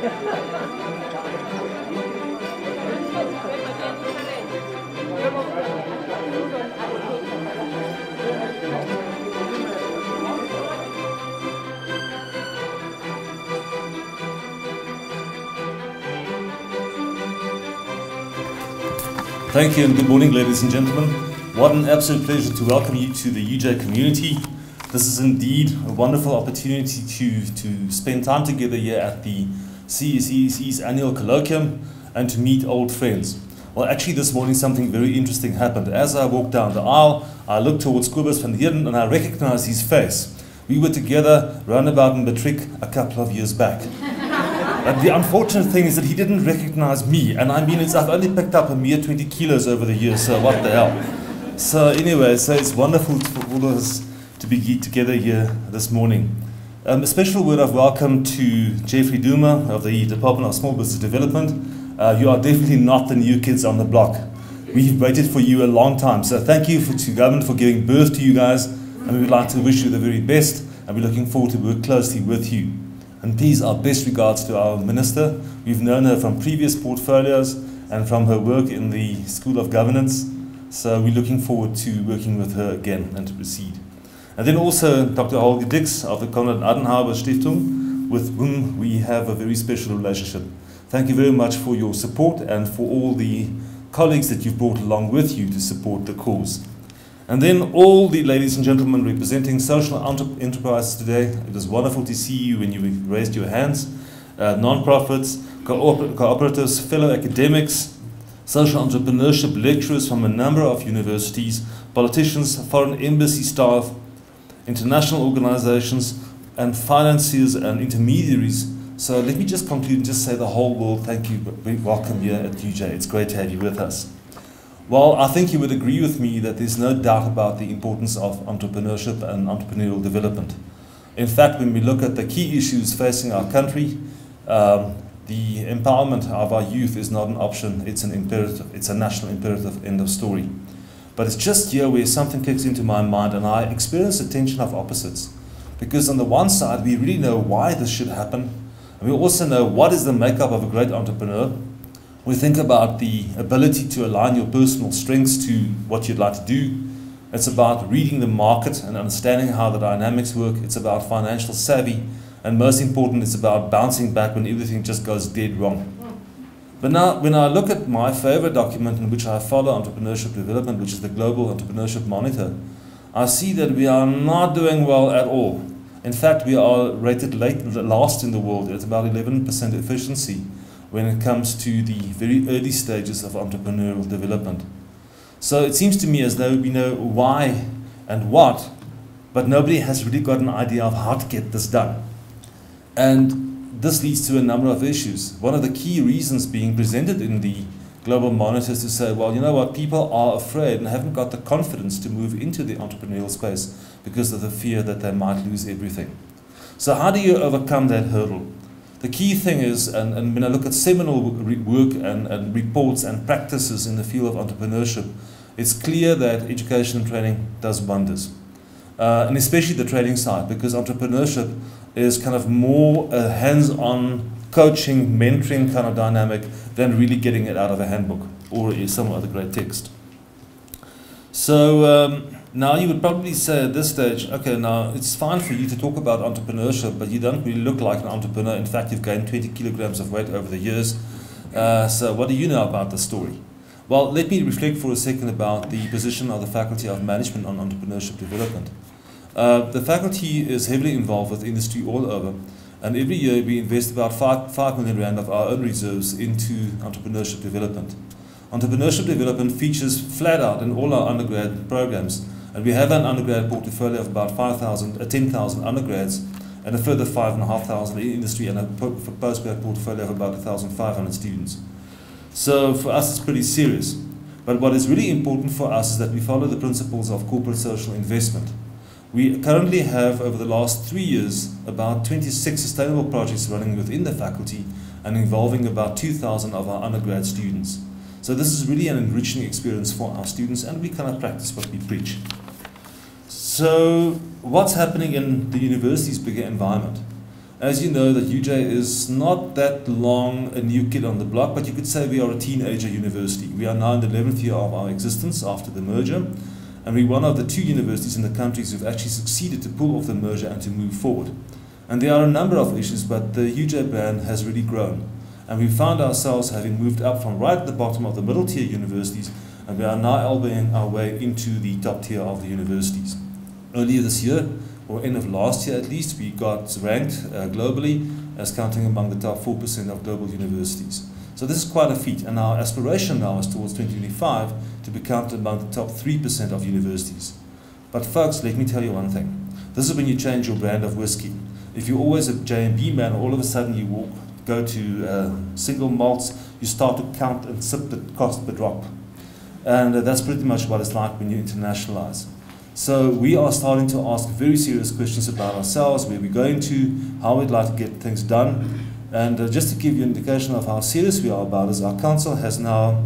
Thank you and good morning, ladies and gentlemen. What an absolute pleasure to welcome you to the UJ community. This is indeed a wonderful opportunity to spend time together here at the CSESE's annual colloquium and to meet old friends. Well, actually this morning something very interesting happened. As I walked down the aisle, I looked towards Kobus van Heerden and I recognized his face. We were together roundabout in Matric a couple of years back. But the unfortunate thing is that he didn't recognize me, and I mean, I've only picked up a mere 20 kilos over the years, so what the hell. So anyway, so it's wonderful for all of us to be together here this morning. A special word of welcome to Jeffrey Duma of the Department of Small Business Development. You are definitely not the new kids on the block. We've waited for you a long time, so thank you to government for giving birth to you guys, and we would like to wish you the very best, and we're looking forward to work closely with you. And please, our best regards to our Minister. We've known her from previous portfolios and from her work in the School of Governance. So we're looking forward to working with her again and to proceed. And then also Dr. Holger Dix of the Konrad Adenauer Stiftung, with whom we have a very special relationship. Thank you very much for your support and for all the colleagues that you've brought along with you to support the cause. And then all the ladies and gentlemen representing social enterprises today. It was wonderful to see you when you raised your hands. Non-profits, cooperatives, fellow academics, social entrepreneurship lecturers from a number of universities, politicians, foreign embassy staff, international organizations, and financiers and intermediaries. So let me just conclude and just say the whole world thank you, welcome here at UJ. It's great to have you with us. Well, I think you would agree with me that there's no doubt about the importance of entrepreneurship and entrepreneurial development. In fact, when we look at the key issues facing our country, the empowerment of our youth is not an option, it's an imperative, it's a national imperative, end of story. But it's just here where something kicks into my mind and I experience a tension of opposites. Because on the one side, we really know why this should happen, and we also know what is the makeup of a great entrepreneur. We think about the ability to align your personal strengths to what you'd like to do. It's about reading the market and understanding how the dynamics work. It's about financial savvy. And most important, it's about bouncing back when everything just goes dead wrong. But now, when I look at my favorite document in which I follow entrepreneurship development, which is the Global Entrepreneurship Monitor, I see that we are not doing well at all. In fact, we are rated last in the world at about 11% efficiency when it comes to the very early stages of entrepreneurial development. So it seems to me as though we know why and what, but nobody has really got an idea of how to get this done. And this leads to a number of issues. One of the key reasons being presented in the Global Monitor is to say, well, you know what, people are afraid and haven't got the confidence to move into the entrepreneurial space because of the fear that they might lose everything. So how do you overcome that hurdle? The key thing is, and when I look at seminal work and reports and practices in the field of entrepreneurship, it's clear that education and training does wonders. And especially the training side, because entrepreneurship is kind of more a hands-on coaching, mentoring kind of dynamic than really getting it out of a handbook or some other great text. So now you would probably say at this stage, okay, now it's fine for you to talk about entrepreneurship, but you don't really look like an entrepreneur. In fact, you've gained 20 kilograms of weight over the years. So what do you know about the story? Well, let me reflect for a second about the position of the Faculty of Management on Entrepreneurship Development. The faculty is heavily involved with industry all over, and every year we invest about 5 million rand of our own reserves into entrepreneurship development. Entrepreneurship development features flat out in all our undergrad programs, and we have an undergrad portfolio of about 10,000 undergrads and a further 5,500 in industry and a postgrad portfolio of about 1,500 students. So for us it's pretty serious. But what is really important for us is that we follow the principles of corporate social investment. We currently have, over the last 3 years, about 26 sustainable projects running within the faculty and involving about 2,000 of our undergrad students. So this is really an enriching experience for our students, and we kind of practice what we preach. So what's happening in the university's bigger environment? As you know, that UJ is not that long a new kid on the block, but you could say we are a teenager university. We are now in the 11th year of our existence after the merger, and we're one of the 2 universities in the countries who've actually succeeded to pull off the merger and to move forward. And there are a number of issues, but the UJ brand has really grown. And we found ourselves having moved up from right at the bottom of the middle tier universities, and we are now elbowing our way into the top tier of the universities. Earlier this year, or end of last year at least, we got ranked globally as counting among the top 4% of global universities. So this is quite a feat, and our aspiration now is towards 2025 to be counted among the top 3% of universities. But folks, let me tell you one thing. This is when you change your brand of whiskey. If you're always a J&B man, all of a sudden you go to single malts, you start to count and sip the cost per drop. And that's pretty much what it's like when you internationalize. So we are starting to ask very serious questions about ourselves, where we're going to, how we'd like to get things done. And just to give you an indication of how serious we are about this, our council has now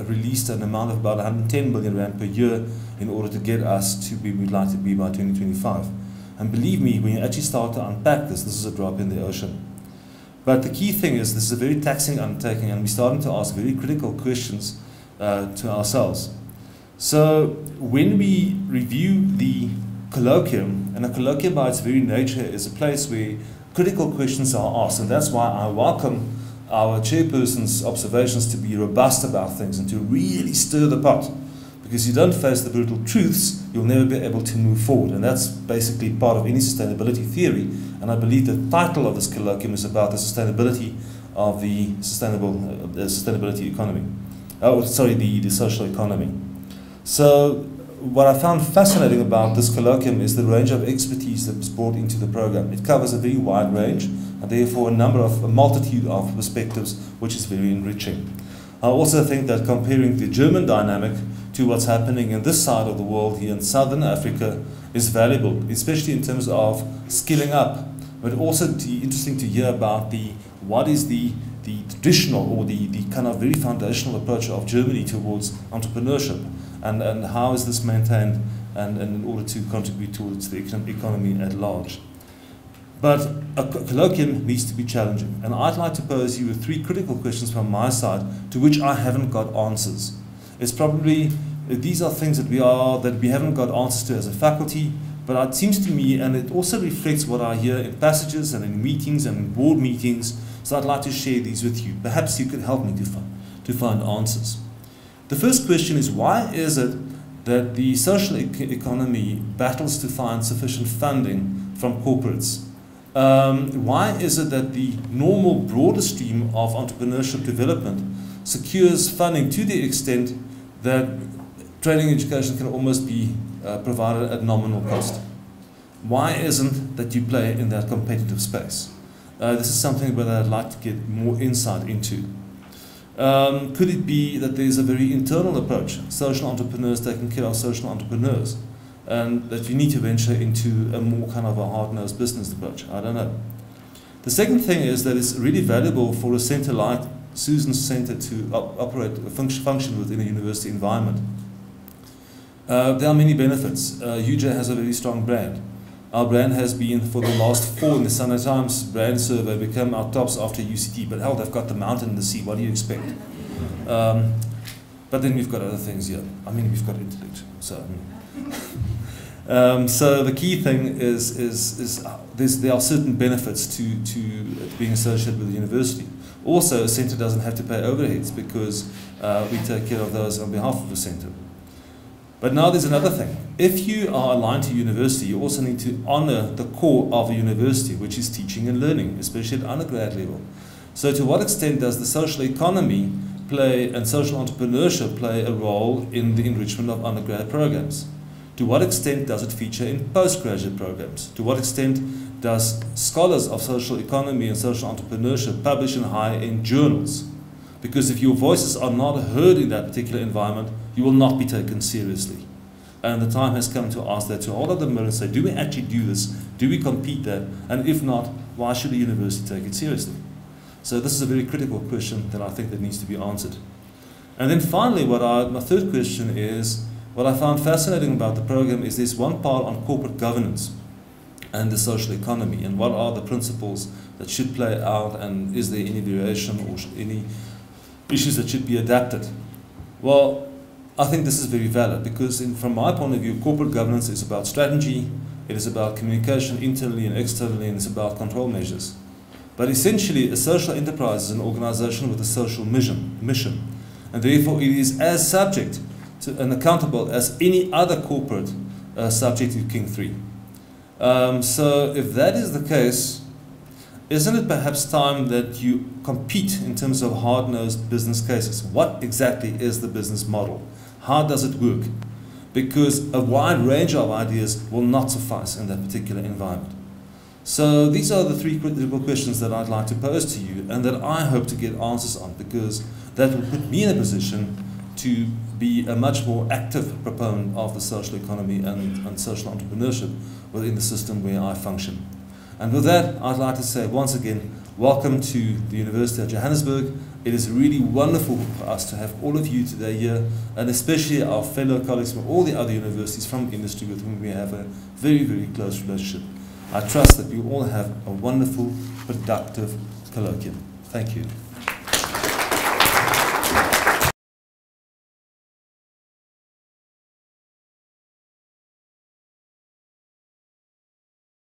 released an amount of about 110 million rand per year in order to get us to where we'd like to be by 2025. And believe me, when you actually start to unpack this, this is a drop in the ocean. But the key thing is, this is a very taxing undertaking, and we're starting to ask very critical questions to ourselves. So when we review the colloquium, and a colloquium by its very nature is a place where critical questions are asked, and that's why I welcome our chairperson's observations to be robust about things and to really stir the pot. Because you don't face the brutal truths, you'll never be able to move forward. And that's basically part of any sustainability theory. And I believe the title of this colloquium is about the sustainability of the sustainability economy. Oh, sorry, the social economy. So what I found fascinating about this colloquium is the range of expertise that was brought into the program. It covers a very wide range, and therefore a multitude of perspectives, which is very enriching. I also think that comparing the German dynamic to what's happening in this side of the world here in Southern Africa is valuable, especially in terms of skilling up. But also interesting to hear about what is the traditional or the kind of very foundational approach of Germany towards entrepreneurship, and how is this maintained and in order to contribute towards the economy at large. But a colloquium needs to be challenging, and I'd like to pose you with 3 critical questions from my side to which I haven't got answers. It's probably, these are things that we haven't got answers to as a faculty, but it seems to me, and it also reflects what I hear in passages and in meetings and in board meetings, so I'd like to share these with you. Perhaps you could help me to find answers. The first question is, why is it that the social economy battles to find sufficient funding from corporates? Why is it that the normal broader stream of entrepreneurship development secures funding to the extent that training education can almost be provided at nominal cost? Why isn't that you play in that competitive space? This is something that I'd like to get more insight into. Could it be that there's a very internal approach, social entrepreneurs taking care of social entrepreneurs, and that you need to venture into a more kind of a hard-nosed business approach? I don't know. The second thing is that it's really valuable for a center like Susan's Center to operate, function within a university environment. There are many benefits. UJ has a very strong brand. Our brand has been, for the last 4 in the Sunday Times brand survey, become our tops after UCT. But hell, they've got the mountain and the sea. What do you expect? But then we've got other things here. I mean, we've got intellect. So, so the key thing is there are certain benefits to being associated with the university. Also, a centre doesn't have to pay overheads because we take care of those on behalf of the centre. But now there's another thing. If you are aligned to university, you also need to honour the core of a university, which is teaching and learning, especially at undergrad level. So to what extent does the social economy play and social entrepreneurship play a role in the enrichment of undergrad programs? To what extent does it feature in postgraduate programs? To what extent does scholars of social economy and social entrepreneurship publish in high-end journals? Because if your voices are not heard in that particular environment, you will not be taken seriously. And the time has come to ask that, to hold up the mirror and say, do we actually do this? Do we compete there? And if not, why should a university take it seriously? So this is a very critical question that I think that needs to be answered. And then finally, my third question is, what I found fascinating about the program is there's one part on corporate governance. and the social economy, and what are the principles that should play out, and is there any variation or any issues that should be adapted? Well, I think this is very valid because from my point of view, corporate governance is about strategy, it is about communication internally and externally, and it's about control measures. But essentially, a social enterprise is an organization with a social mission, and therefore it is as subject to and accountable as any other corporate subject to King 3. So if that is the case, isn't it perhaps time that you compete in terms of hard-nosed business cases? What exactly is the business model? How does it work? Because a wide range of ideas will not suffice in that particular environment. So these are the 3 critical questions that I'd like to pose to you and that I hope to get answers on, because that will put me in a position to be a much more active proponent of the social economy and social entrepreneurship within the system where I function. And with that, I'd like to say once again, welcome to the University of Johannesburg. It is really wonderful for us to have all of you today here, and especially our fellow colleagues from all the other universities from industry with whom we have a very, very close relationship. I trust that you all have a wonderful, productive colloquium. Thank you.